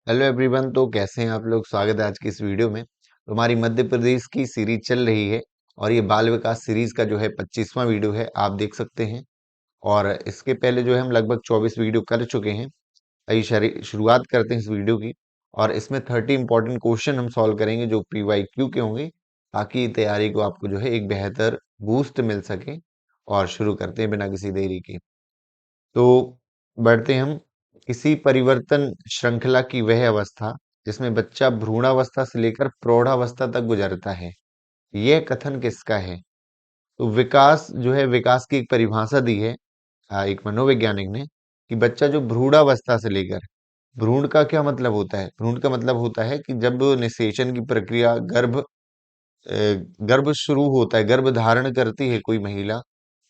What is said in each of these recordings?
Hello everyone. तो कैसे हैं आप लोग? स्वागत है आज की इस वीडियो में। तो हमारी मध्य प्रदेश की सीरीज चल रही है और ये बाल विकास सीरीज का जो है 25वां वीडियो है, आप देख सकते हैं। और इसके पहले जो है हम लगभग 24 वीडियो कर चुके हैं। आइए शुरुआत करते हैं इस वीडियो की। और इसमें 30 इंपॉर्टेंट क्वेश्चन हम सॉल्व करेंगे जो PYQ के होंगे, ताकि तैयारी को आपको जो है एक बेहतर बूस्ट मिल सके। और शुरू करते हैं बिना किसी देरी के। तो बढ़ते हम। किसी परिवर्तन श्रृंखला की वह अवस्था जिसमें बच्चा भ्रूणावस्था से लेकर प्रौढ़ावस्था तक गुजरता है, यह कथन किसका है? तो विकास जो है, विकास की एक परिभाषा दी है एक मनोवैज्ञानिक ने, कि बच्चा जो भ्रूणावस्था से लेकर, भ्रूण का क्या मतलब होता है? भ्रूण का मतलब होता है कि जब निषेचन की प्रक्रिया गर्भ शुरू होता है, गर्भ धारण करती है कोई महिला,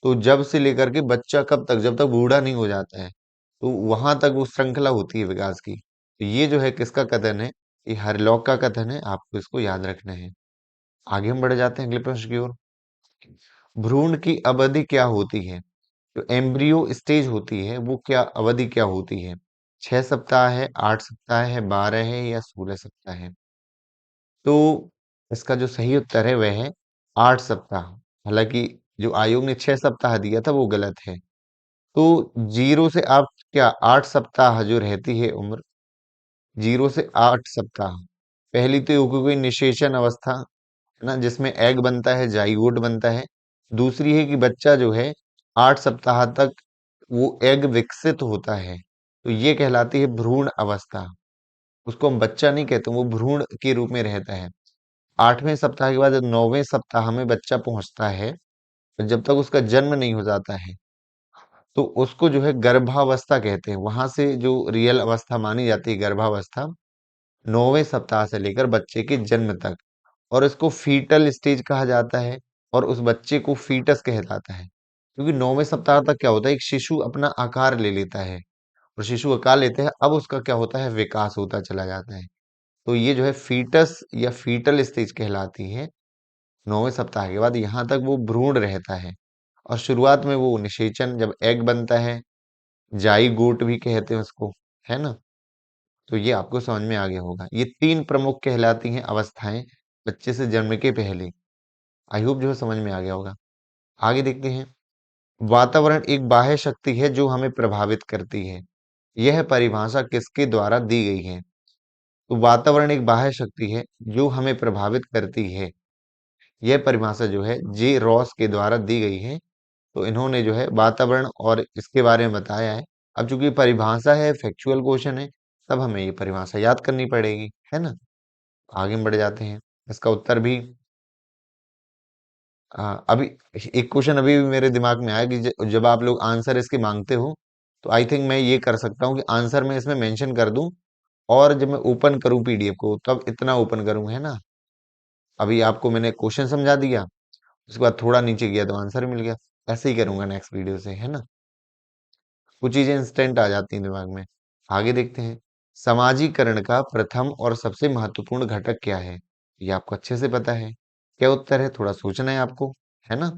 तो जब से लेकर के बच्चा कब तक, जब तक बूढ़ा नहीं हो जाता है, तो वहां तक वो श्रृंखला होती है विकास की। तो ये जो है किसका कथन है? ये हरलॉक का कथन है, आपको इसको याद रखना है। आगे हम बढ़ जाते हैं अगले प्रश्न की ओर। भ्रूण की अवधि क्या होती है? जो एम्ब्रियो स्टेज होती है वो क्या अवधि क्या होती है? 6 सप्ताह है, 8 सप्ताह है, 12 है या 16 सप्ताह है? तो इसका जो सही उत्तर है वह है 8 सप्ताह। हालांकि जो आयोग ने 6 सप्ताह दिया था वो गलत है। तो 0 से आप क्या 8 सप्ताह जो रहती है उम्र, 0 से 8 सप्ताह, पहली तो ये हो गई निषेचन अवस्था, है ना, जिसमें एग बनता है, जाइगोट बनता है। दूसरी है कि बच्चा जो है 8 सप्ताह तक वो एग विकसित होता है, तो ये कहलाती है भ्रूण अवस्था। उसको हम बच्चा नहीं कहते, वो भ्रूण के रूप में रहता है। 8वें सप्ताह के बाद जब 9वें सप्ताह में बच्चा पहुंचता है, तो जब तक उसका जन्म नहीं हो जाता है, तो उसको जो है गर्भावस्था कहते हैं। वहां से जो रियल अवस्था मानी जाती है गर्भावस्था, 9वें सप्ताह से लेकर बच्चे के जन्म तक। और इसको फीटल स्टेज कहा जाता है, और उस बच्चे को फीटस कहलाता है, क्योंकि 9वें सप्ताह तक क्या होता है, एक शिशु अपना आकार ले लेता है। और शिशु आकार लेते हैं, अब उसका क्या होता है, विकास होता चला जाता है। तो ये जो है फीटस या फीटल स्टेज कहलाती है। 9वें सप्ताह के बाद यहाँ तक वो भ्रूण रहता है। और शुरुआत में वो निषेचन, जब एग बनता है, जाइगोट भी कहते हैं उसको, है ना। तो ये आपको समझ में आ गया होगा। ये 3 प्रमुख कहलाती हैं अवस्थाएं बच्चे से जन्म के पहले। आई होप जो है समझ में आ गया होगा। आगे देखते हैं। वातावरण एक बाह्य शक्ति है जो हमें प्रभावित करती है, यह परिभाषा किसके द्वारा दी गई है? तो वातावरण एक बाह्य शक्ति है जो हमें प्रभावित करती है, यह परिभाषा जो है जे रॉस के द्वारा दी गई है। तो इन्होंने जो है वातावरण और इसके बारे में बताया है। अब चूंकि परिभाषा है, फैक्चुअल क्वेश्चन है, तब हमें ये परिभाषा याद करनी पड़ेगी, है ना। आगे हम बढ़ जाते हैं। इसका उत्तर भी अभी एक क्वेश्चन अभी भी मेरे दिमाग में आया कि जब आप लोग आंसर इसके मांगते हो, तो आई थिंक मैं ये कर सकता हूँ कि आंसर में इसमें मेंशन कर दूं, और जब मैं ओपन करूं PDF को तब इतना ओपन करूं, है ना। अभी आपको मैंने क्वेश्चन समझा दिया, उसके बाद थोड़ा नीचे गया तो आंसर मिल गया। ऐसे ही करूंगा नेक्स्ट वीडियो से, है ना। कुछ चीजें इंस्टेंट आ जाती हैं दिमाग में। आगे देखते हैं। समाजीकरण का प्रथम और सबसे महत्वपूर्ण घटक क्या है? ये आपको अच्छे से पता है। क्या उत्तर है? थोड़ा सोचना है आपको, है ना।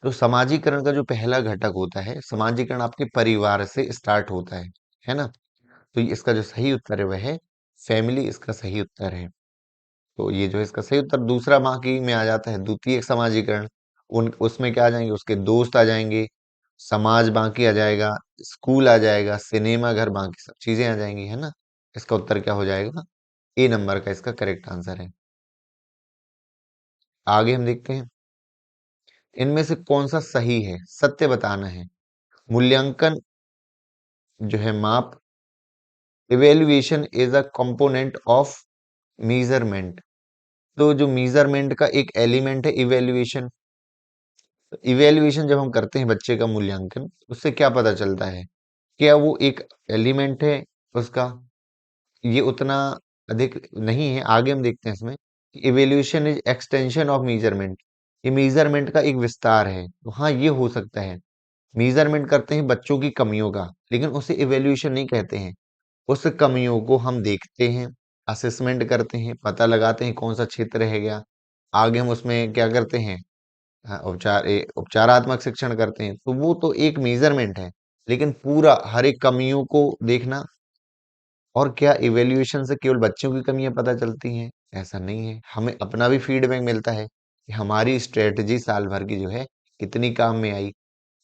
तो समाजीकरण का जो पहला घटक होता है, समाजीकरण आपके परिवार से स्टार्ट होता है ना। तो इसका जो सही उत्तर है वह है फैमिली, इसका सही उत्तर है। तो ये जो है इसका सही उत्तर। दूसरा बाकी में आ जाता है द्वितीयक समाजीकरण। उन उसमें क्या आ जाएंगे, उसके दोस्त आ जाएंगे, समाज बाकी आ जाएगा, स्कूल आ जाएगा, सिनेमा घर, बाकी सब चीजें आ जाएंगी, है ना। इसका उत्तर क्या हो जाएगा? A नंबर का इसका करेक्ट आंसर है। आगे हम देखते हैं। इनमें से कौन सा सही है, सत्य बताना है। मूल्यांकन जो है माप, evaluation is a component of measurement. तो जो मेजरमेंट का एक एलिमेंट है इवेल्युएशन। इवेल्युएशन जब हम करते हैं बच्चे का मूल्यांकन, उससे क्या पता चलता है? क्या वो एक एलिमेंट है उसका? ये उतना अधिक नहीं है। आगे हम देखते हैं इसमें। Evaluation is extension of measurement. ये मेजरमेंट का एक विस्तार है। तो हाँ, ये हो सकता है। मेजरमेंट करते हैं बच्चों की कमियों का, लेकिन उसे इवेल्युएशन नहीं कहते हैं। उस कमियों को हम देखते हैं, असेसमेंट करते हैं, पता लगाते हैं कौन सा क्षेत्र रह गया। आगे हम उसमें क्या करते हैं, हाँ, उपचारात्मक शिक्षण करते हैं। तो वो तो एक मेजरमेंट है, लेकिन पूरा हर एक कमियों को देखना, और क्या इवैल्यूएशन से केवल बच्चों की कमियां पता चलती हैं? ऐसा नहीं है, हमें अपना भी फीडबैक मिलता है कि हमारी स्ट्रेटजी साल भर की जो है कितनी काम में आई।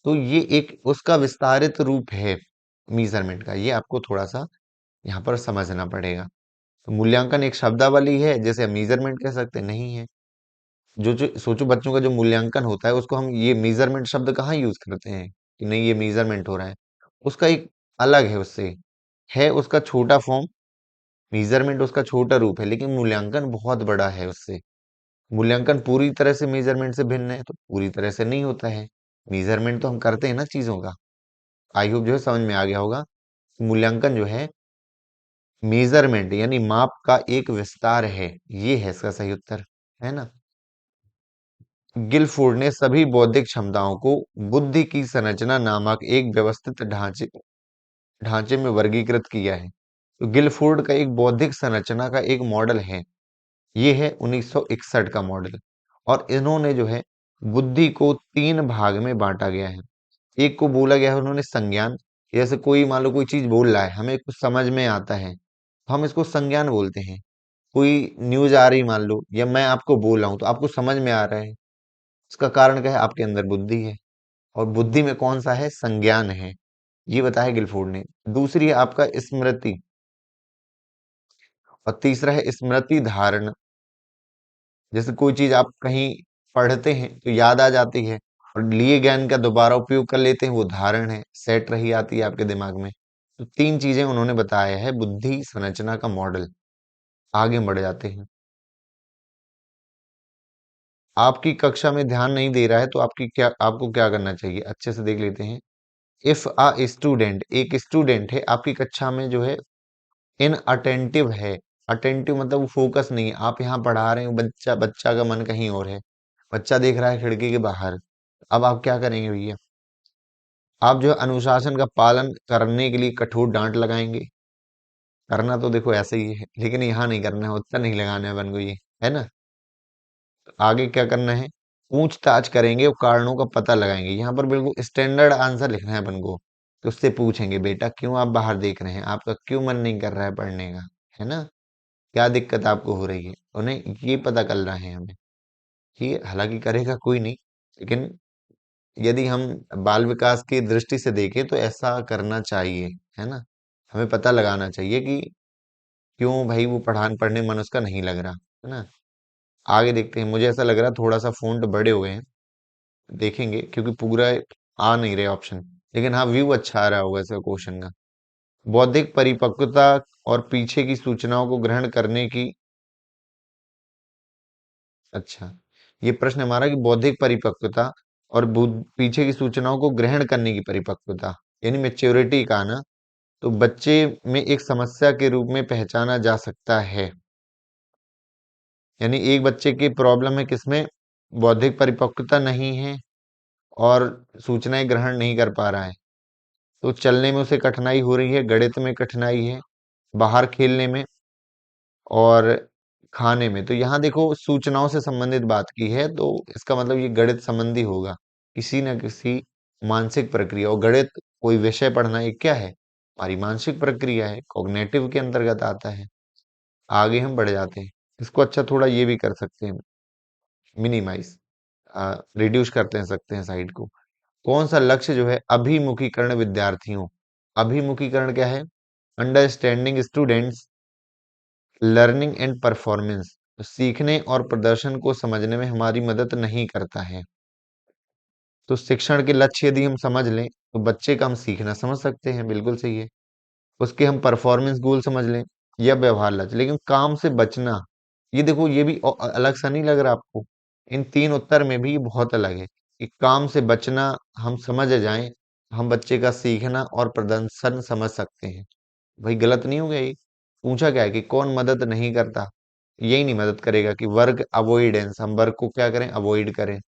तो ये एक उसका विस्तारित रूप है मेजरमेंट का, ये आपको थोड़ा सा यहाँ पर समझना पड़ेगा। तो मूल्यांकन एक शब्दावली है जैसे मेजरमेंट कह सकते नहीं है। जो जो सोचो, बच्चों का जो मूल्यांकन होता है उसको हम ये मेजरमेंट शब्द कहाँ यूज करते हैं कि नहीं ये मेजरमेंट हो रहा है? उसका एक अलग है, उससे है उसका छोटा फॉर्म। मेजरमेंट उसका छोटा रूप है, लेकिन मूल्यांकन बहुत बड़ा है उससे। मूल्यांकन पूरी तरह से मेजरमेंट से भिन्न है तो पूरी तरह से नहीं होता है। मेजरमेंट तो हम करते हैं ना चीजों का। आई होप जो है समझ में आ गया होगा। मूल्यांकन जो है मेजरमेंट यानी माप का एक विस्तार है। ये है इसका सही उत्तर, है ना। गिलफोर्ड ने सभी बौद्धिक क्षमताओं को बुद्धि की संरचना नामक एक व्यवस्थित ढांचे ढांचे में वर्गीकृत किया है। तो गिलफोर्ड का एक बौद्धिक संरचना का एक मॉडल है, ये है 1961 का मॉडल। और इन्होंने जो है बुद्धि को तीन भाग में बांटा गया है। एक को बोला गया है उन्होंने संज्ञान। जैसे कोई मान लो कोई चीज बोल रहा है, हमें कुछ समझ में आता है, हम इसको संज्ञान बोलते हैं। कोई न्यूज आ रही मान लो, या मैं आपको बोल रहा हूं तो आपको समझ में आ रहा है, इसका कारण क्या है? आपके अंदर बुद्धि है। और बुद्धि में कौन सा है? संज्ञान है। ये बताया गिलफोर्ड ने। दूसरी है आपका स्मृति, और तीसरा है स्मृति धारण। जैसे कोई चीज आप कहीं पढ़ते हैं तो याद आ जाती है, और लिए ज्ञान का दोबारा उपयोग कर लेते हैं, वो धारण है, सेट रही आती है आपके दिमाग में। तो तीन चीजें उन्होंने बताया है बुद्धि संरचना का मॉडल। आगे बढ़ जाते हैं। आपकी कक्षा में ध्यान नहीं दे रहा है तो आपको क्या करना चाहिए, अच्छे से देख लेते हैं। इफ अ स्टूडेंट, एक स्टूडेंट है आपकी कक्षा में जो है इन अटेंटिव है। अटेंटिव मतलब वो फोकस नहीं है, आप यहाँ पढ़ा रहे हो, बच्चा बच्चा का मन कहीं और है, बच्चा देख रहा है खिड़की के बाहर। अब आप क्या करेंगे भैया? आप जो है अनुशासन का पालन करने के लिए कठोर डांट लगाएंगे। करना तो देखो ऐसे ही है, लेकिन यहाँ नहीं करना है, उत्तर नहीं लगाना है अपन को, ये है ना। तो आगे क्या करना है? पूछताछ करेंगे और कारणों का पता लगाएंगे। यहाँ पर बिल्कुल स्टैंडर्ड आंसर लिखना है अपन को। तो उससे पूछेंगे बेटा क्यों आप बाहर देख रहे हैं, आपका क्यों मन नहीं कर रहा है पढ़ने का, है ना। क्या दिक्कत आपको हो रही है, उन्हें ये पता करना है हमें। ये हालांकि करेगा कोई नहीं, लेकिन यदि हम बाल विकास की दृष्टि से देखें तो ऐसा करना चाहिए, है ना। हमें पता लगाना चाहिए कि क्यों भाई वो पढ़ने मन उसका नहीं लग रहा, है ना। आगे देखते हैं। मुझे ऐसा लग रहा है थोड़ा सा फ़ॉन्ट बड़े हो गए हैं, देखेंगे क्योंकि पूरा आ नहीं रहे ऑप्शन। लेकिन हाँ, व्यू अच्छा आ रहा होगा इसका क्वेश्चन का। बौद्धिक परिपक्वता और पीछे की सूचनाओं को ग्रहण करने की। अच्छा, ये प्रश्न हमारा कि बौद्धिक परिपक्वता और पीछे की सूचनाओं को ग्रहण करने की परिपक्वता यानी मेच्योरिटी का ना, तो बच्चे में एक समस्या के रूप में पहचाना जा सकता है। यानी एक बच्चे की प्रॉब्लम है किसमें? बौद्धिक परिपक्वता नहीं है और सूचनाएं ग्रहण नहीं कर पा रहा है। तो चलने में उसे कठिनाई हो रही है, गणित में कठिनाई है, बाहर खेलने में और खाने में। तो यहाँ देखो सूचनाओं से संबंधित बात की है, तो इसका मतलब ये गणित संबंधी होगा, किसी न किसी मानसिक प्रक्रिया। और गणित कोई विषय पढ़ना एक क्या है? हमारी मानसिक प्रक्रिया है, कॉग्निटिव के अंतर्गत आता है। आगे हम बढ़ जाते हैं। इसको अच्छा थोड़ा ये भी कर सकते हैं, मिनिमाइज, रिड्यूस सकते हैं साइड को। कौन सा लक्ष्य जो है अभिमुखीकरण विद्यार्थियों, अभिमुखीकरण क्या है? Understanding students learning and performance, सीखने और प्रदर्शन को समझने में हमारी मदद नहीं करता है। तो शिक्षण के लक्ष्य यदि हम समझ लें तो बच्चे का हम सीखना समझ सकते हैं, बिल्कुल सही है। उसके हम परफॉर्मेंस गोल समझ लें या व्यवहार लक्ष्य। लेकिन काम से बचना, ये देखो ये भी अलग सा नहीं लग रहा आपको? इन तीन उत्तर में भी ये बहुत अलग है कि काम से बचना हम समझ जाएं, हम बच्चे का सीखना और प्रदर्शन समझ सकते हैं। भाई गलत नहीं हो गया ये? पूछा क्या है कि कौन मदद नहीं करता? यही नहीं मदद करेगा कि वर्क अवॉइडेंस, हम वर्क को क्या करें? अवॉइड करें।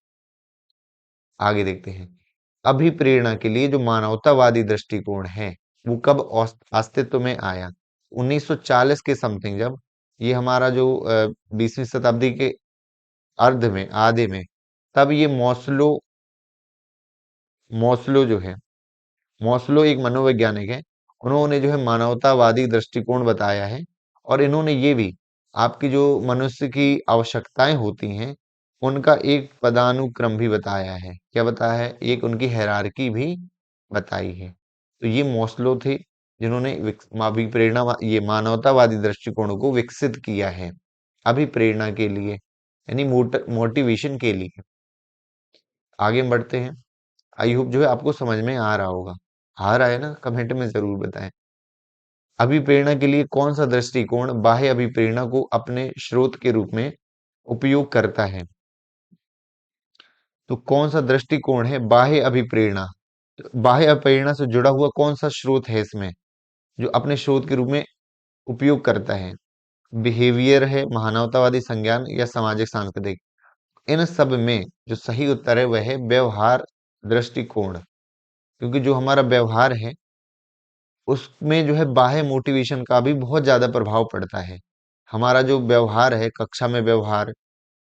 आगे देखते हैं। अभिप्रेरणा के लिए जो मानवतावादी दृष्टिकोण है वो कब अस्तित्व में आया? 1940 के समथिंग, जब ये हमारा जो 20वीं शताब्दी के अर्ध में आधे में, तब ये मॉस्लो मॉस्लो जो है मॉस्लो एक मनोवैज्ञानिक है। उन्होंने जो है मानवतावादी दृष्टिकोण बताया है, और इन्होंने ये भी आपकी जो मनुष्य की आवश्यकताएं होती हैं उनका एक पदानुक्रम भी बताया है। क्या बताया है? एक उनकी हायरार्की भी बताई है। तो ये मॉस्लो थे जिन्होंने अभिप्रेरणा ये मानवतावादी दृष्टिकोण को विकसित किया है अभिप्रेरणा के लिए, यानी मोटिवेशन के लिए। आगे बढ़ते हैं। आई होप जो है आपको समझ में आ रहा होगा। आ रहा है ना? कमेंट में जरूर बताएं। अभिप्रेरणा के लिए कौन सा दृष्टिकोण बाह्य अभिप्रेरणा को अपने स्रोत के रूप में उपयोग करता है? तो कौन सा दृष्टिकोण है बाह्य अभिप्रेरणा? तो बाह्य अभिप्रेरणा से जुड़ा हुआ कौन सा स्रोत है इसमें जो अपने स्रोत के रूप में उपयोग करता है? बिहेवियर है, मानवतावादी संज्ञान, या सामाजिक सांस्कृतिक? इन सब में जो सही उत्तर है वह है व्यवहार दृष्टिकोण। क्योंकि जो हमारा व्यवहार है उसमें जो है बाह्य मोटिवेशन का भी बहुत ज्यादा प्रभाव पड़ता है। हमारा जो व्यवहार है, कक्षा में व्यवहार,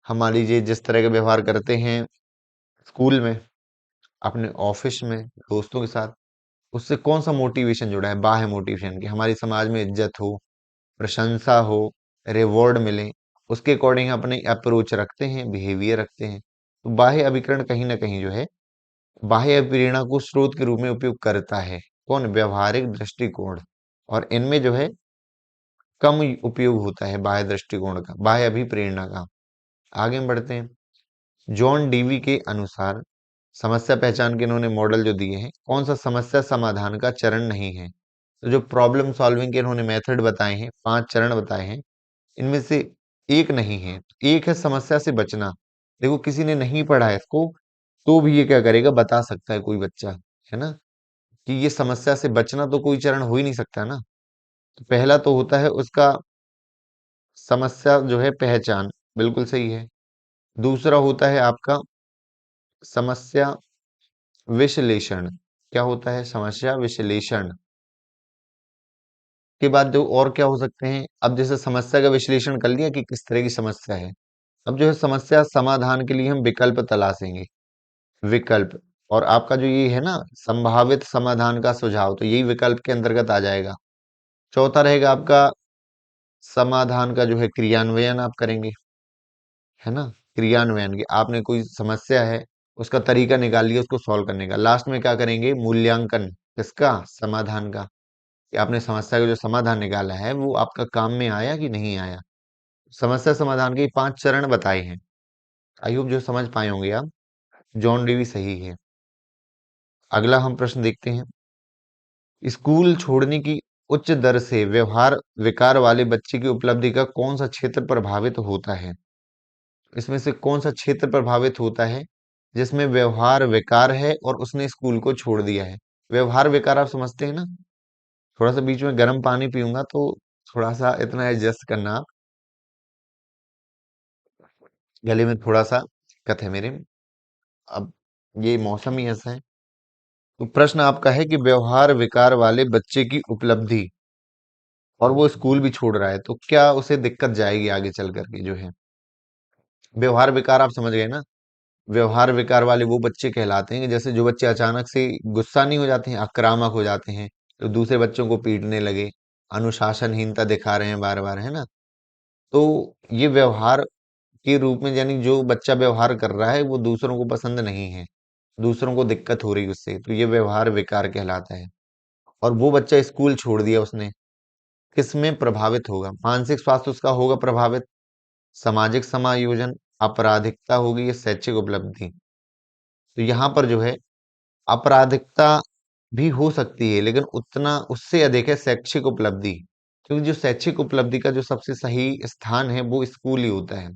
हम मान लीजिए जिस तरह का व्यवहार करते हैं स्कूल में, अपने ऑफिस में, दोस्तों के साथ, उससे कौन सा मोटिवेशन जुड़ा है? बाह्य मोटिवेशन की हमारी समाज में इज्जत हो, प्रशंसा हो, रिवॉर्ड मिले, उसके अकॉर्डिंग अपने अप्रोच रखते हैं, बिहेवियर रखते हैं। तो बाह्य अभिकरण कहीं ना कहीं जो है बाह्य प्रेरणा को स्रोत के रूप में उपयोग करता है। कौन? व्यवहारिक दृष्टिकोण। और इनमें जो है कम उपयोग होता है बाह्य दृष्टिकोण का, बाह्य अभिप्रेरणा का। आगे बढ़ते हैं। जॉन डीवी के अनुसार समस्या पहचान के इन्होंने मॉडल जो दिए हैं, कौन सा समस्या समाधान का चरण नहीं है? तो जो प्रॉब्लम सॉल्विंग के इन्होंने मेथड बताए हैं, 5 चरण बताए हैं, इनमें से एक नहीं है। एक है समस्या से बचना। देखो किसी ने नहीं पढ़ा है इसको तो भी ये क्या करेगा, बता सकता है कोई बच्चा, है ना, कि ये समस्या से बचना तो कोई चरण हो ही नहीं सकता ना। तो पहला तो होता है उसका समस्या जो है पहचान, बिल्कुल सही है। दूसरा होता है आपका समस्या विश्लेषण। क्या होता है? समस्या विश्लेषण के बाद जो और क्या हो सकते हैं, अब जैसे समस्या का विश्लेषण कर लिया कि किस तरह की समस्या है, अब जो है समस्या समाधान के लिए हम विकल्प तलाशेंगे। विकल्प, और आपका जो ये है ना संभावित समाधान का सुझाव, तो यही विकल्प के अंतर्गत आ जाएगा। चौथा रहेगा आपका समाधान का जो है क्रियान्वयन आप करेंगे, है ना, क्रियान्वयन की आपने कोई समस्या है उसका तरीका निकाल लिया उसको सॉल्व करने का। लास्ट में क्या करेंगे? मूल्यांकन किसका? समाधान का, कि आपने समस्या का जो समाधान निकाला है वो आपका काम में आया कि नहीं आया। समस्या समाधान के 5 चरण बताए हैं। आई होप जो समझ पाए होंगे आप। जॉन डीवी सही है। अगला हम प्रश्न देखते हैं। स्कूल छोड़ने की उच्च दर से व्यवहार विकार वाले बच्चे की उपलब्धि का कौन सा क्षेत्र प्रभावित होता है? इसमें से कौन सा क्षेत्र प्रभावित होता है जिसमें व्यवहार विकार है और उसने स्कूल को छोड़ दिया है? व्यवहार विकार आप समझते हैं ना? थोड़ा सा बीच में गर्म पानी पीऊंगा तो थोड़ा सा इतना एडजस्ट करना आप, गले में थोड़ा सा दिक्कत है मेरे। अब ये मौसम ही ऐसा है। तो प्रश्न आपका है कि व्यवहार विकार वाले बच्चे की उपलब्धि और वो स्कूल भी छोड़ रहा है तो क्या उसे दिक्कत जाएगी आगे चल करके जो है? व्यवहार विकार आप समझ गए ना? व्यवहार विकार वाले वो बच्चे कहलाते हैं कि जैसे जो बच्चे अचानक से गुस्सा नहीं हो जाते हैं, आक्रामक हो जाते हैं, तो दूसरे बच्चों को पीटने लगे, अनुशासनहीनता दिखा रहे हैं बार बार, है ना, तो ये व्यवहार के रूप में, यानी जो बच्चा व्यवहार कर रहा है वो दूसरों को पसंद नहीं है, दूसरों को दिक्कत हो रही है उससे, तो ये व्यवहार विकार कहलाता है। और वो बच्चा स्कूल छोड़ दिया उसने, किसमें प्रभावित होगा? मानसिक स्वास्थ्य उसका होगा प्रभावित, सामाजिक समायोजन, आपराधिकता होगी, या शैक्षिक उपलब्धि? तो यहाँ पर जो है आपराधिकता भी हो सकती है लेकिन उतना उससे अधिक है शैक्षिक उपलब्धि, क्योंकि जो शैक्षिक उपलब्धि का जो सबसे सही स्थान है वो स्कूल ही होता है।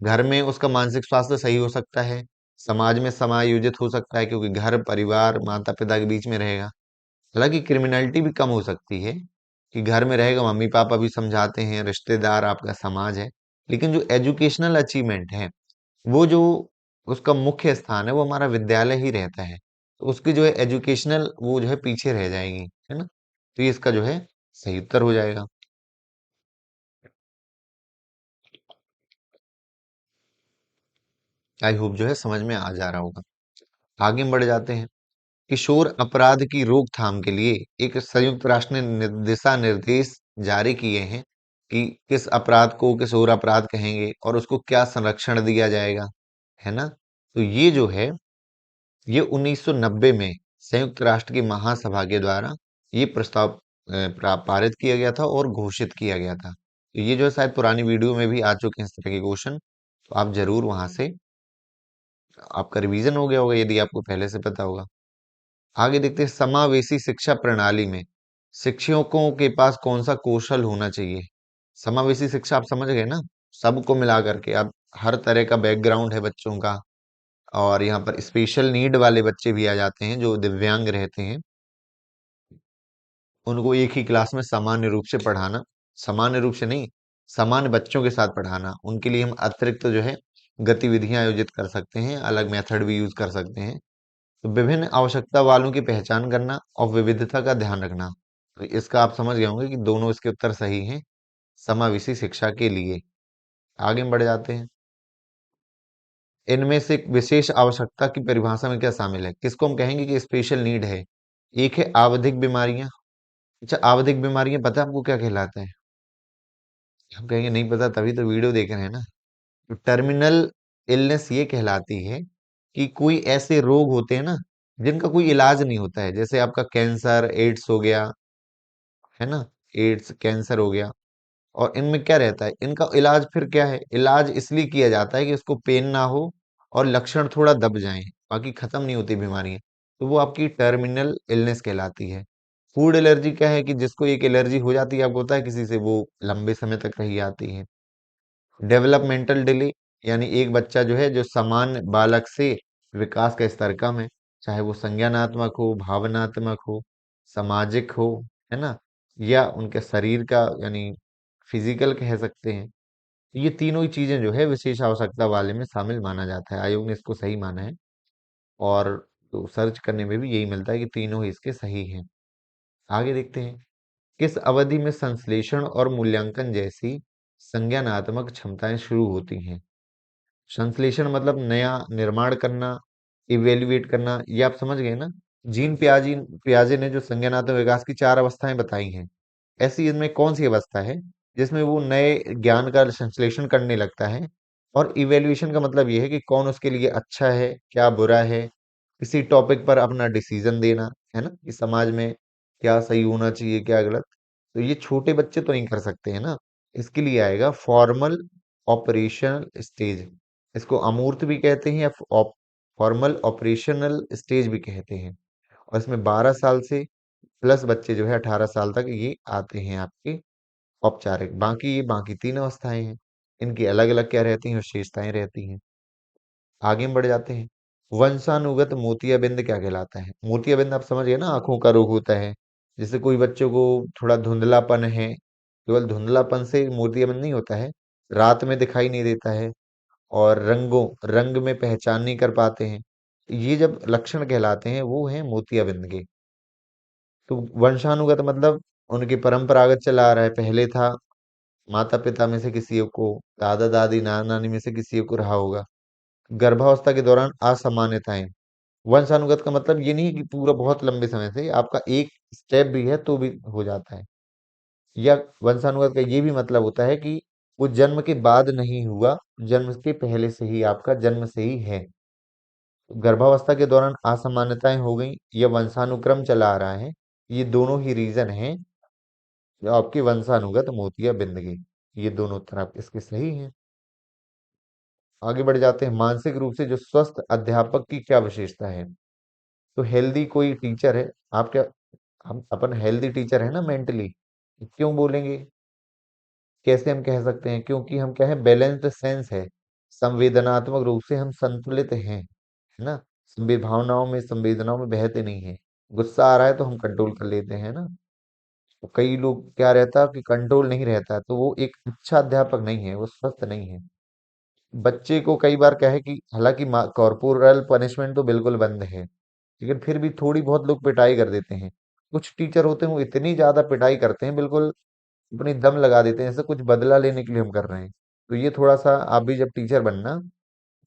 घर में उसका मानसिक स्वास्थ्य सही हो सकता है, समाज में समायोजित हो सकता है क्योंकि घर परिवार माता पिता के बीच में रहेगा। हालांकि क्रिमिनलिटी भी कम हो सकती है कि घर में रहेगा, मम्मी पापा भी समझाते हैं, रिश्तेदार, आपका समाज है, लेकिन जो एजुकेशनल अचीवमेंट है वो जो उसका मुख्य स्थान है वो हमारा विद्यालय ही रहता है, तो उसकी जो है एजुकेशनल वो जो है पीछे रह जाएगी, है ना, तो ये इसका जो है सही उत्तर हो जाएगा। आई होप जो है समझ में आ जा रहा होगा। आगे बढ़ जाते हैं। किशोर अपराध की रोकथाम के लिए एक संयुक्त राष्ट्र ने दिशा निर्देश जारी किए हैं कि किस अपराध को किशोर अपराध कहेंगे और उसको क्या संरक्षण दिया जाएगा, है ना? तो ये जो है, ये 1990 में संयुक्त राष्ट्र की महासभा के द्वारा ये प्रस्ताव पारित किया गया था और घोषित किया गया था। तो ये जो है शायद पुरानी वीडियो में भी आ चुके हैं इस तरह के क्वेश्चन, तो आप जरूर वहां से आपका रिवीजन हो गया होगा यदि आपको पहले से पता होगा। आगे देखते हैं, समावेशी शिक्षा प्रणाली में शिक्षकों के पास कौन सा कौशल होना चाहिए। समावेशी शिक्षा आप समझ गए ना, सबको मिला करके। अब हर तरह का बैकग्राउंड है बच्चों का, और यहाँ पर स्पेशल नीड वाले बच्चे भी आ जाते हैं जो दिव्यांग रहते हैं, उनको एक ही क्लास में सामान्य रूप से पढ़ाना, सामान्य रूप से नहीं, सामान्य बच्चों के साथ पढ़ाना। उनके लिए हम अतिरिक्त जो है गतिविधियां आयोजित कर सकते हैं, अलग मेथड भी यूज कर सकते हैं। तो विभिन्न आवश्यकता वालों की पहचान करना और विविधता का ध्यान रखना। तो इसका आप समझ गए होंगे कि दोनों इसके उत्तर सही हैं समावेशी शिक्षा के लिए। आगे हम बढ़ जाते हैं। इनमें से एक विशेष आवश्यकता की परिभाषा में क्या शामिल है, किसको हम कहेंगे कि स्पेशल नीड है। एक है आवधिक बीमारियां। अच्छा, आवधिक बीमारियां पता है आपको क्या कहलाता है? हम कहेंगे नहीं पता, तभी तो वीडियो देख रहे हैं ना। तो टर्मिनल इलनेस ये कहलाती है कि कोई ऐसे रोग होते हैं ना जिनका कोई इलाज नहीं होता है, जैसे आपका कैंसर, एड्स हो गया, है ना, एड्स कैंसर हो गया। और इनमें क्या रहता है, इनका इलाज फिर क्या है, इलाज इसलिए किया जाता है कि उसको पेन ना हो और लक्षण थोड़ा दब जाएं, बाकी खत्म नहीं होती बीमारियां। तो वो आपकी टर्मिनल इलनेस कहलाती है। फूड एलर्जी क्या है कि जिसको एक एलर्जी हो जाती है, आपको होता है किसी से, वो लंबे समय तक रही आती है। डेवलपमेंटल डिले, यानी एक बच्चा जो है जो सामान्य बालक से विकास का स्तर कम है, चाहे वो संज्ञानात्मक हो, भावनात्मक हो, सामाजिक हो, है ना, या उनके शरीर का यानी फिजिकल कह सकते हैं। ये तीनों ही चीजें जो है विशेष आवश्यकता वाले में शामिल माना जाता है। आयोग ने इसको सही माना है, और तो सर्च करने में भी यही मिलता है कि तीनों ही इसके सही हैं। आगे देखते हैं, किस अवधि में संश्लेषण और मूल्यांकन जैसी संज्ञानात्मक क्षमताएं शुरू होती हैं। संश्लेषण मतलब नया निर्माण करना, इवेल्युएट करना, ये आप समझ गए ना। जीन पियाजी पियाजे ने जो संज्ञानात्मक विकास की 4 अवस्थाएं बताई हैं, ऐसी इनमें कौन सी अवस्था है जिसमें वो नए ज्ञान का संश्लेषण करने लगता है। और इवेल्युएशन का मतलब ये है कि कौन उसके लिए अच्छा है, क्या बुरा है, किसी टॉपिक पर अपना डिसीजन देना, है ना, कि समाज में क्या सही होना चाहिए, क्या गलत। तो ये छोटे बच्चे तो नहीं कर सकते हैं ना। इसके लिए आएगा फॉर्मल ऑपरेशनल स्टेज, इसको अमूर्त भी कहते हैं या फॉर्मल ऑपरेशनल स्टेज भी कहते हैं। और इसमें 12 साल से प्लस बच्चे जो है 18 साल तक ये आते हैं आपके औपचारिक। बाकी ये बाकी 3 अवस्थाएं हैं, इनकी अलग अलग क्या रहती हैं, विशेषताएं रहती हैं। आगे हम बढ़ जाते हैं। वंशानुगत मोतियाबिंद क्या कहलाता है। मोतियाबिंद आप समझ गए ना, आंखों का रोग होता है। जैसे कोई बच्चों को थोड़ा धुंधलापन है, केवल धुंधलापन से मोतियाबिंद नहीं होता है, रात में दिखाई नहीं देता है, और रंग में पहचान नहीं कर पाते हैं। ये जब लक्षण कहलाते हैं वो हैं मोतियाबिंद के। तो वंशानुगत मतलब उनकी परंपरागत चला आ रहा है, पहले था माता पिता में से किसी को, दादा दादी नाना नानी में से किसी को रहा होगा। गर्भावस्था के दौरान असामान्यताएं, वंशानुगत का मतलब ये नहीं है कि पूरा बहुत लंबे समय से आपका एक स्टेप भी है तो भी हो जाता है। या वंशानुगत का ये भी मतलब होता है कि वो जन्म के बाद नहीं हुआ, जन्म के पहले से ही, आपका जन्म से ही है। गर्भावस्था के दौरान असामान्यताएं हो गई या वंशानुक्रम चला आ रहा है, ये दोनों ही रीजन हैं जो आपके वंशानुगत मोतियाबिंद के। ये दोनों उत्तर आप इसके सही हैं। आगे बढ़ जाते हैं, मानसिक रूप से जो स्वस्थ अध्यापक की क्या विशेषता है। तो हेल्दी कोई टीचर है, आप क्या, हम अपन हेल्दी टीचर है ना मेंटली, क्यों बोलेंगे, कैसे हम कह सकते हैं, क्योंकि हम क्या है, बैलेंस्ड सेंस है, संवेदनात्मक रूप से हम संतुलित हैं, है ना, संवेदनाओं में बहते नहीं है। गुस्सा आ रहा है तो हम कंट्रोल कर लेते हैं ना। तो कई लोग क्या रहता है कि कंट्रोल नहीं रहता, तो वो एक अच्छा अध्यापक नहीं है, वो स्वस्थ नहीं है। बच्चे को कई बार क्या है कि हालांकि कॉर्पोरल पनिशमेंट तो बिल्कुल बंद है, लेकिन फिर भी थोड़ी बहुत लोग पिटाई कर देते हैं। कुछ टीचर होते हैं वो इतनी ज्यादा पिटाई करते हैं, बिल्कुल अपनी दम लगा देते हैं, जैसे कुछ बदला लेने के लिए हम कर रहे हैं। तो ये थोड़ा सा, आप भी जब टीचर बनना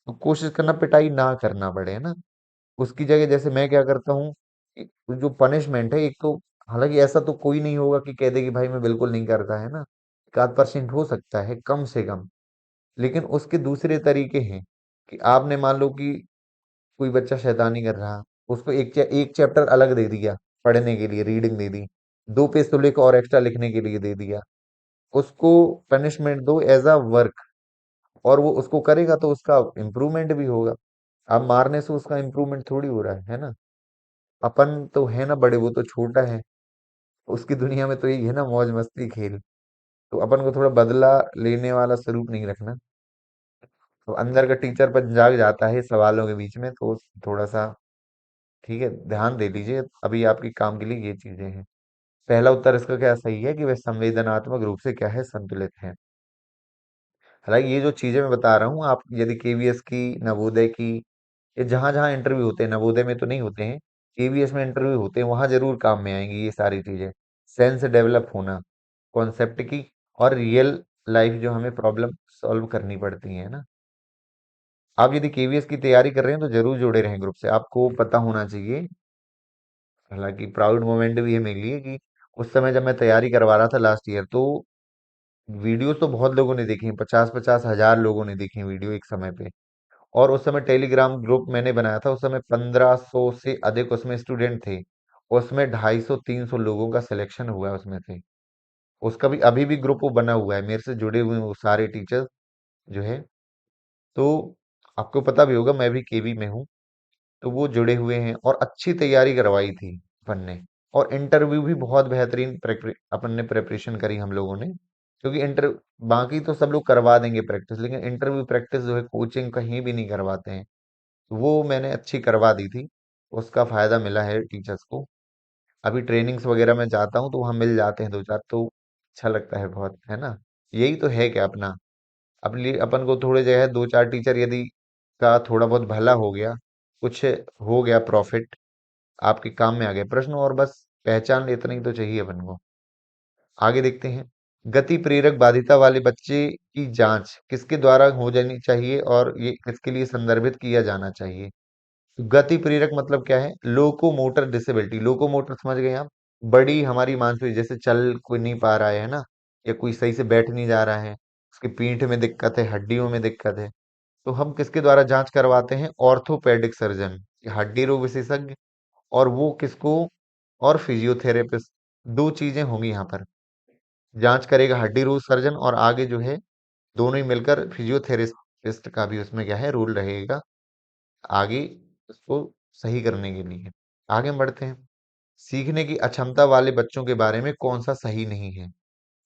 तो कोशिश करना पिटाई ना करना पड़े, है ना। उसकी जगह जैसे मैं क्या करता हूँ, जो पनिशमेंट है, एक तो हालांकि ऐसा तो कोई नहीं होगा कि कह दे कि भाई मैं बिल्कुल नहीं करता, है ना, 1 आध% हो सकता है कम से कम। लेकिन उसके दूसरे तरीके हैं कि आपने मान लो कि कोई बच्चा शैतानी कर रहा, उसको एक चैप्टर अलग दे दिया पढ़ने के लिए, रीडिंग दे दी, 2 पेज तो लिख और एक्स्ट्रा लिखने के लिए दे दिया, उसको पनिशमेंट दो एज अ वर्क, और वो उसको करेगा तो उसका इम्प्रूवमेंट भी होगा। अब मारने से उसका इम्प्रूवमेंट थोड़ी हो रहा है ना। अपन तो है ना बड़े, वो तो छोटा है, उसकी दुनिया में तो यही है ना, मौज मस्ती खेल। तो अपन को थोड़ा बदला लेने वाला स्वरूप नहीं रखना। तो अंदर का टीचर पर जाग जाता है सवालों के बीच में, तो थोड़ा सा ठीक है, ध्यान दे लीजिए, अभी आपके काम के लिए ये चीजें हैं। पहला उत्तर इसका क्या सही है कि वह संवेदनात्मक रूप से क्या है, संतुलित है। हालांकि ये जो चीजें मैं बता रहा हूँ, आप यदि केवीएस की, नवोदय की, ये जहां जहां इंटरव्यू होते हैं, नवोदय में तो नहीं होते हैं, केवीएस में इंटरव्यू होते हैं, वहां जरूर काम में आएंगी ये सारी चीजें। सेंस डेवलप होना कॉन्सेप्ट की, और रियल लाइफ जो हमें प्रॉब्लम सॉल्व करनी पड़ती है ना। आप यदि केवीएस की तैयारी कर रहे हैं तो जरूर जुड़े रहें ग्रुप से, आपको पता होना चाहिए। हालांकि प्राउड मोमेंट भी है मेरे लिए कि उस समय जब मैं तैयारी करवा रहा था लास्ट ईयर, तो वीडियो तो बहुत लोगों ने देखी, 50-50 हजार लोगों ने देखी वीडियो एक समय पे। और उस समय टेलीग्राम ग्रुप मैंने बनाया था, उस समय 1500 से अधिक उसमें स्टूडेंट थे। उसमें 250-300 लोगों का सिलेक्शन हुआ उसमें से। उसका भी अभी भी ग्रुप वो बना हुआ है, मेरे से जुड़े हुए हैं वो सारे टीचर्स जो है। तो आपको पता भी होगा मैं भी केवी में हूँ, तो वो जुड़े हुए हैं, और अच्छी तैयारी करवाई थी अपन ने। और इंटरव्यू भी बहुत बेहतरीन अपन ने प्रेपरेशन करी हम लोगों ने, क्योंकि इंटर बाकी तो सब लोग करवा देंगे प्रैक्टिस, लेकिन इंटरव्यू प्रैक्टिस जो है कोचिंग कहीं भी नहीं करवाते हैं। वो मैंने अच्छी करवा दी थी, उसका फायदा मिला है टीचर्स को। अभी ट्रेनिंग्स वगैरह में जाता हूँ तो वहाँ मिल जाते हैं 2-4, तो अच्छा लगता है बहुत, है ना। यही तो है क्या अपना, अपने लिए अपन को थोड़े जो है 2-4 टीचर यदि का थोड़ा बहुत भला हो गया, कुछ हो गया प्रॉफिट, आपके काम में आ गए प्रश्न, और बस पहचान इतना ही तो चाहिए अपन को। आगे देखते हैं। गति प्रेरक बाधिता वाले बच्चे की जांच किसके द्वारा हो जानी चाहिए, और ये किसके लिए संदर्भित किया जाना चाहिए। गति प्रेरक मतलब क्या है, लोकोमोटर डिसेबिलिटी, लोकोमोटर समझ गए आप, बड़ी हमारी मांसपेशी, जैसे चल कोई नहीं पा रहा है ना, या कोई सही से बैठ नहीं जा रहा है, उसकी पीठ में दिक्कत है, हड्डियों में दिक्कत है, तो हम किसके द्वारा जांच करवाते हैं, ऑर्थोपेडिक सर्जन, हड्डी रोग विशेषज्ञ, और वो किसको, और फिजियोथेरेपिस्ट। दो चीजें होंगी यहाँ पर, जांच करेगा हड्डी रोग सर्जन, और आगे जो है दोनों ही मिलकर फिजियोथेरेपिस्ट का भी उसमें क्या है रोल रहेगा, आगे उसको सही करने के लिए। आगे हम बढ़ते हैं। सीखने की अक्षमता वाले बच्चों के बारे में कौन सा सही नहीं है,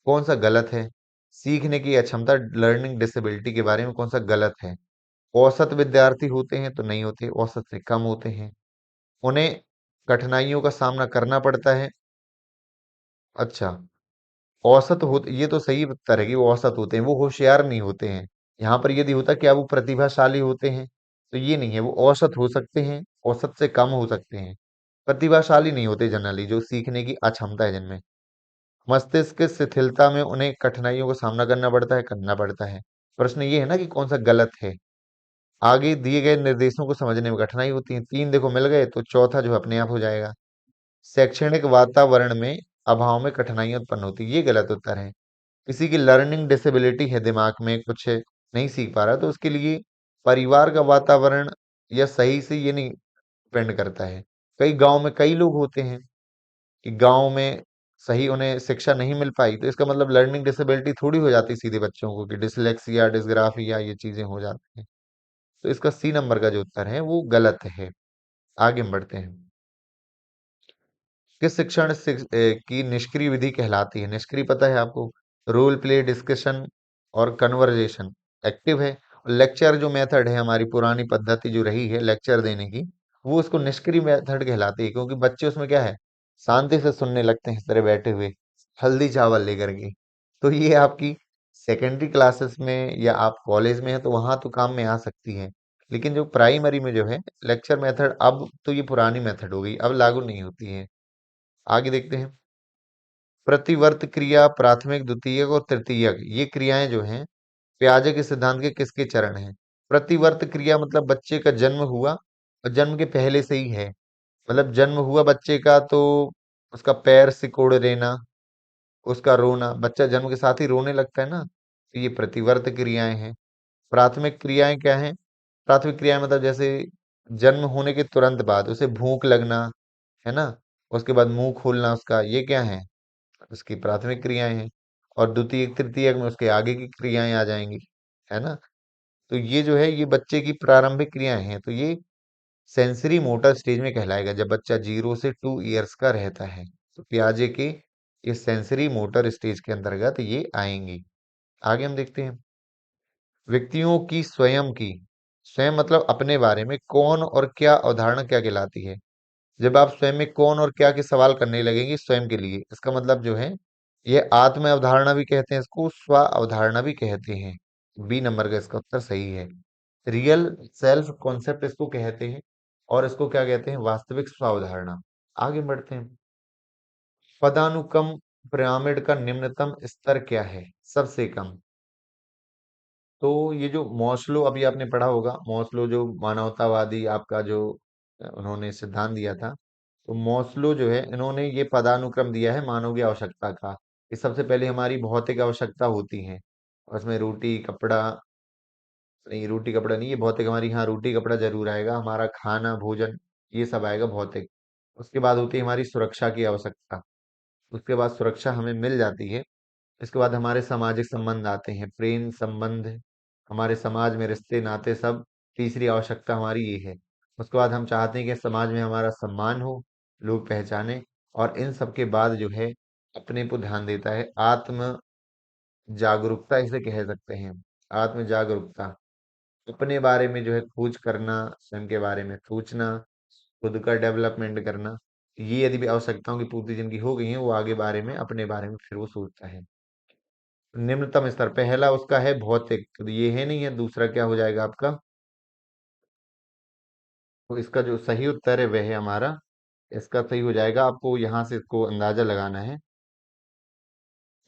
कौन सा गलत है। सीखने की अक्षमता, लर्निंग डिसेबिलिटी के बारे में कौन सा गलत है। औसत विद्यार्थी होते हैं तो नहीं होते, औसत से कम होते हैं, उन्हें कठिनाइयों का सामना करना पड़ता है। अच्छा, औसत होते, ये तो सही उत्तर है कि वो औसत होते हैं, वो होशियार नहीं होते हैं। यहाँ पर यदि होता क्या वो प्रतिभाशाली होते हैं, तो ये नहीं है, वो औसत हो सकते हैं, औसत से कम हो सकते हैं, प्रतिभाशाली नहीं होते जनरली, जो सीखने की अक्षमता है जिनमें। मस्तिष्क की शिथिलता में उन्हें कठिनाइयों का सामना करना पड़ता है। प्रश्न ये है ना कि कौन सा गलत है। आगे दिए गए निर्देशों को समझने में कठिनाई होती है, 3 देखो मिल गए, तो चौथा जो अपने आप हो जाएगा। शैक्षणिक वातावरण में अभाव में कठिनाइयां उत्पन्न होती है, ये गलत उत्तर है। किसी की लर्निंग डिसेबिलिटी है, दिमाग में कुछ नहीं सीख पा रहा, तो उसके लिए परिवार का वातावरण या सही से ये नहीं डिपेंड करता है। कई गांव में कई लोग होते हैं कि गांव में सही उन्हें शिक्षा नहीं मिल पाई, तो इसका मतलब लर्निंग डिसेबिलिटी थोड़ी हो जाती सीधे बच्चों को कि डिसलेक्सिया, डिसग्राफिया, ये चीजें हो जाती हैं। तो इसका सी नंबर का जो उत्तर है वो गलत है। आगे हम बढ़ते हैं। किस शिक्षण की निष्क्रिय विधि कहलाती है। निष्क्रिय पता है आपको, रोल प्ले, डिस्कशन और कन्वर्जेशन। एक्टिव है। लेक्चर जो मेथड है, हमारी पुरानी पद्धति जो रही है लेक्चर देने की, वो उसको निष्क्रिय मेथड कहलाती है, क्योंकि बच्चे उसमें क्या है, शांति से सुनने लगते हैं इस तरह बैठे हुए, हल्दी चावल लेकर के। तो ये आपकी सेकेंडरी क्लासेस में या आप कॉलेज में है तो वहां तो काम में आ सकती है, लेकिन जो प्राइमरी में जो है लेक्चर मेथड, अब तो ये पुरानी मेथड हो गई, अब लागू नहीं होती है। आगे देखते हैं। प्रतिवर्त क्रिया, प्राथमिक, द्वितीयक और तृतीयक, ये क्रियाएं जो हैं पियाजे के सिद्धांत के किसके चरण हैं। प्रतिवर्त क्रिया मतलब बच्चे का जन्म हुआ और जन्म के पहले से ही है, मतलब जन्म हुआ बच्चे का तो उसका पैर सिकोड़ देना, उसका रोना, बच्चा जन्म के साथ ही रोने लगता है ना, तो ये प्रतिवर्त क्रियाएं हैं। प्राथमिक क्रियाएं क्या हैं? प्राथमिक क्रियाएं मतलब जैसे जन्म होने के तुरंत बाद उसे भूख लगना, है ना, उसके बाद मुंह खोलना उसका, ये क्या है? उसकी प्राथमिक क्रियाएं हैं। और द्वितीयक तृतीयक में उसके आगे की क्रियाएं आ जाएंगी, है ना। तो ये जो है ये बच्चे की प्रारंभिक क्रियाएं हैं, तो ये सेंसरी मोटर स्टेज में कहलाएगा जब बच्चा 0 से 2 इयर्स का रहता है। तो पियाजे के ये सेंसरी मोटर स्टेज के अंतर्गत ये आएंगी। आगे हम देखते हैं व्यक्तियों की स्वयं की। स्वयं मतलब अपने बारे में कौन और क्या अवधारणा क्या कहलाती है। जब आप स्वयं में कौन और क्या के सवाल करने लगेंगे स्वयं के लिए, इसका मतलब जो है ये आत्म अवधारणा भी कहते हैं, इसको स्व अवधारणा भी कहते हैं। बी नंबर का इसका उत्तर सही है। रियल सेल्फ कॉन्सेप्ट इसको कहते हैं, और इसको क्या कहते हैं? वास्तविक स्व अवधारणा। आगे बढ़ते हैं। पदानुक्रम पिरामिड का निम्नतम स्तर क्या है? सबसे कम। तो ये जो मॉस्लो अभी आपने पढ़ा होगा, मॉस्लो जो मानवतावादी आपका जो उन्होंने सिद्धांत दिया था, तो मॉस्लो जो है इन्होंने ये पदानुक्रम दिया है मानव की आवश्यकता का, कि सबसे पहले हमारी भौतिक आवश्यकता होती है, और उसमें रोटी कपड़ा, नहीं रोटी कपड़ा नहीं, ये भौतिक हमारी, हाँ रोटी कपड़ा जरूर आएगा, हमारा खाना भोजन ये सब आएगा भौतिक। उसके बाद होती है हमारी सुरक्षा की आवश्यकता, उसके बाद सुरक्षा हमें मिल जाती है। इसके बाद हमारे सामाजिक संबंध आते हैं, प्रेम संबंध, हमारे समाज में रिश्ते नाते सब। तीसरी आवश्यकता हमारी ये है। उसके बाद हम चाहते हैं कि समाज में हमारा सम्मान हो, लोग पहचाने। और इन सब के बाद जो है अपने को ध्यान देता है आत्म जागरूकता, इसे कह सकते हैं। आत्म जागरूकता, अपने बारे में जो है खोज करना, स्वयं के बारे में सोचना, खुद का डेवलपमेंट करना। ये यदि भी आवश्यकताओं की पूर्ति जिनकी हो गई है, वो आगे बारे में अपने बारे में फिर वो सोचता है। निम्नतम स्तर पहला उसका है भौतिक, तो ये है नहीं है, दूसरा क्या हो जाएगा आपका? तो इसका जो सही उत्तर है वह है हमारा, इसका सही हो जाएगा। आपको यहाँ से इसको अंदाजा लगाना है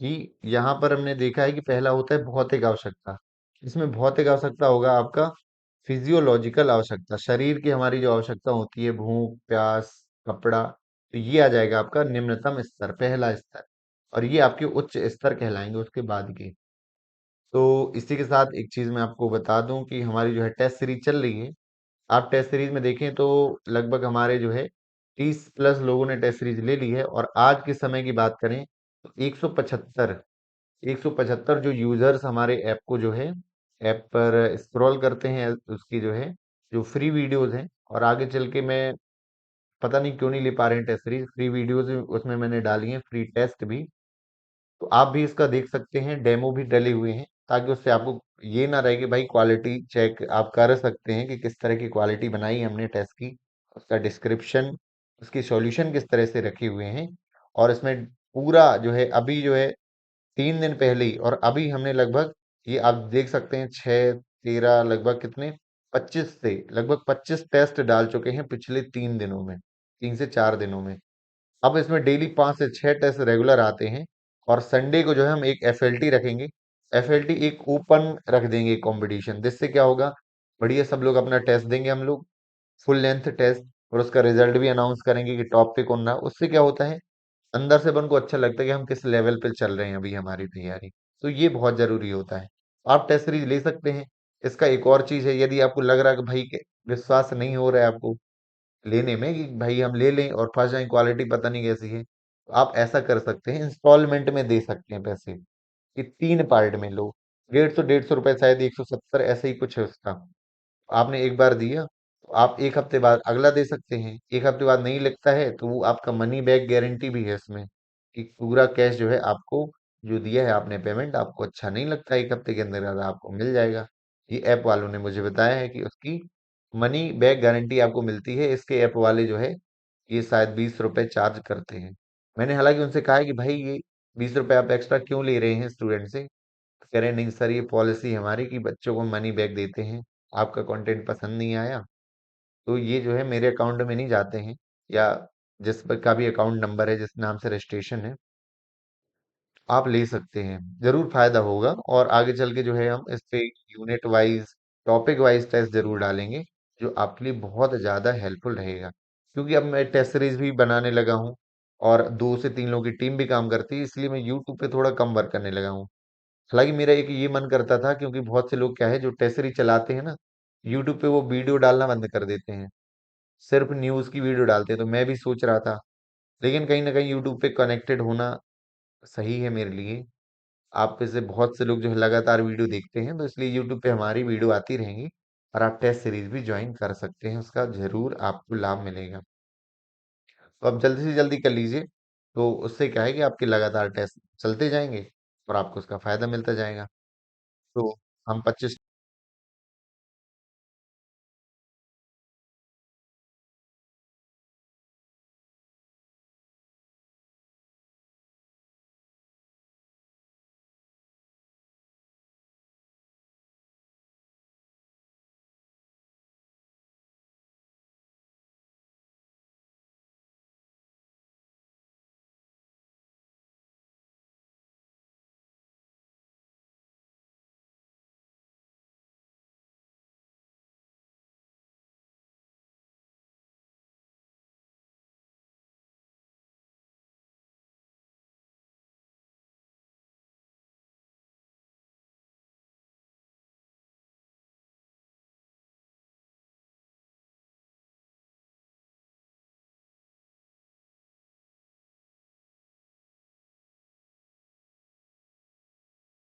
कि यहाँ पर हमने देखा है कि पहला होता है भौतिक आवश्यकता। इसमें भौतिक आवश्यकता होगा आपका फिजियोलॉजिकल आवश्यकता, शरीर की हमारी जो आवश्यकता होती है, भूख प्यास कपड़ा, तो ये आ जाएगा आपका निम्नतम स्तर, पहला स्तर। और ये आपके उच्च स्तर कहलाएंगे उसके बाद के। तो इसी के साथ एक चीज मैं आपको बता दूं कि हमारी जो है टेस्ट सीरीज चल रही है। आप टेस्ट सीरीज में देखें तो लगभग हमारे जो है 30 प्लस लोगों ने टेस्ट सीरीज ले ली है, और आज के समय की बात करें तो 175 जो यूजर्स हमारे ऐप को जो है ऐप पर स्क्रॉल करते हैं, उसकी जो है जो फ्री वीडियोस हैं। और आगे चल के मैं पता नहीं क्यों नहीं ले पा रहे हैं टेस्ट सीरीज, फ्री वीडियोस उसमें मैंने डाली है, फ्री टेस्ट भी। तो आप भी इसका देख सकते हैं, डेमो भी डले हुए हैं, ताकि उससे आपको ये ना रहे कि भाई क्वालिटी चेक आप कर सकते हैं कि किस तरह की क्वालिटी बनाई है हमने टेस्ट की, उसका डिस्क्रिप्शन, उसकी सॉल्यूशन किस तरह से रखे हुए हैं। और इसमें पूरा जो है अभी जो है 3 दिन पहले ही, और अभी हमने लगभग ये आप देख सकते हैं 6 13 लगभग कितने 25 से लगभग 25 टेस्ट डाल चुके हैं पिछले 3 दिनों में, 3 से 4 दिनों में। अब इसमें डेली 5 से 6 टेस्ट रेगुलर आते हैं। और संडे को जो है हम एक एफएलटी रखेंगे, एफएलटी एक ओपन रख देंगे कंपटीशन, जिससे क्या होगा, बढ़िया सब लोग अपना टेस्ट देंगे हम लोग, फुल लेंथ टेस्ट, और उसका रिजल्ट भी अनाउंस करेंगे कि टॉप पे कौन रहा। उससे क्या होता है, अंदर से अपन को अच्छा लगता है कि हम किस लेवल पे चल रहे हैं अभी हमारी तैयारी। तो ये बहुत जरूरी होता है। आप टेस्ट सीरीज ले सकते हैं। इसका एक और चीज है, यदि आपको लग रहा है कि भाई विश्वास नहीं हो रहा है आपको लेने में कि भाई हम ले लें और फंस जाएं, क्वालिटी पता नहीं कैसी है, तो आप ऐसा कर सकते हैं, इंस्टॉलमेंट में दे सकते हैं पैसे, कि 3 पार्ट में लो। 150 रुपए शायद 170 ऐसे ही कुछ है उसका। आपने एक बार दिया तो आप एक हफ्ते बाद अगला दे सकते हैं, एक हफ्ते बाद नहीं लगता है तो वो आपका मनी बैक गारंटी भी है इसमें, कि पूरा कैश जो है आपको जो दिया है आपने पेमेंट, आपको अच्छा नहीं लगता है, एक हफ्ते के अंदर अंदर आपको मिल जाएगा। ये ऐप वालों ने मुझे बताया है कि उसकी मनी बैक गारंटी आपको मिलती है। इसके ऐप वाले जो है ये शायद 20 रुपए चार्ज करते हैं। मैंने हालांकि उनसे कहा है कि भाई ये 20 रुपए आप एक्स्ट्रा क्यों ले रहे हैं स्टूडेंट से, तो कह रहे नहीं सर ये पॉलिसी है हमारी कि बच्चों को मनी बैक देते हैं, आपका कंटेंट पसंद नहीं आया तो ये जो है मेरे अकाउंट में नहीं जाते हैं, या जिस पर का भी अकाउंट नंबर है जिस नाम से रजिस्ट्रेशन है, आप ले सकते हैं, जरूर फायदा होगा। और आगे चल के जो है हम इस पे unit wise topic wise test जरूर डालेंगे, जो आपके लिए बहुत ज्यादा हेल्पफुल रहेगा। क्योंकि अब मैं टेस्ट सीरीज भी बनाने लगा हूँ और 2 से 3 लोगों की टीम भी काम करती है, इसलिए मैं यूट्यूब पे थोड़ा कम वर्क करने लगा हूँ। हालाँकि मेरा एक ये मन करता था, क्योंकि बहुत से लोग क्या है जो टेस्ट सीरीज चलाते हैं ना, यूट्यूब पे वो वीडियो डालना बंद कर देते हैं। सिर्फ न्यूज़ की वीडियो डालते हैं, तो मैं भी सोच रहा था। लेकिन कहीं न कहीं यूट्यूब पे कनेक्टेड होना सही है मेरे लिए। आप में से बहुत से लोग जो है लगातार वीडियो देखते हैं, तो इसलिए यूट्यूब पे हमारी वीडियो आती रहेंगी और आप टेस्ट सीरीज भी ज्वाइन कर सकते हैं, उसका ज़रूर आपको लाभ मिलेगा। तो आप जल्दी से जल्दी कर लीजिए, तो उससे क्या है कि आपके लगातार टेस्ट चलते जाएँगे और आपको उसका फ़ायदा मिलता जाएगा। तो हम 25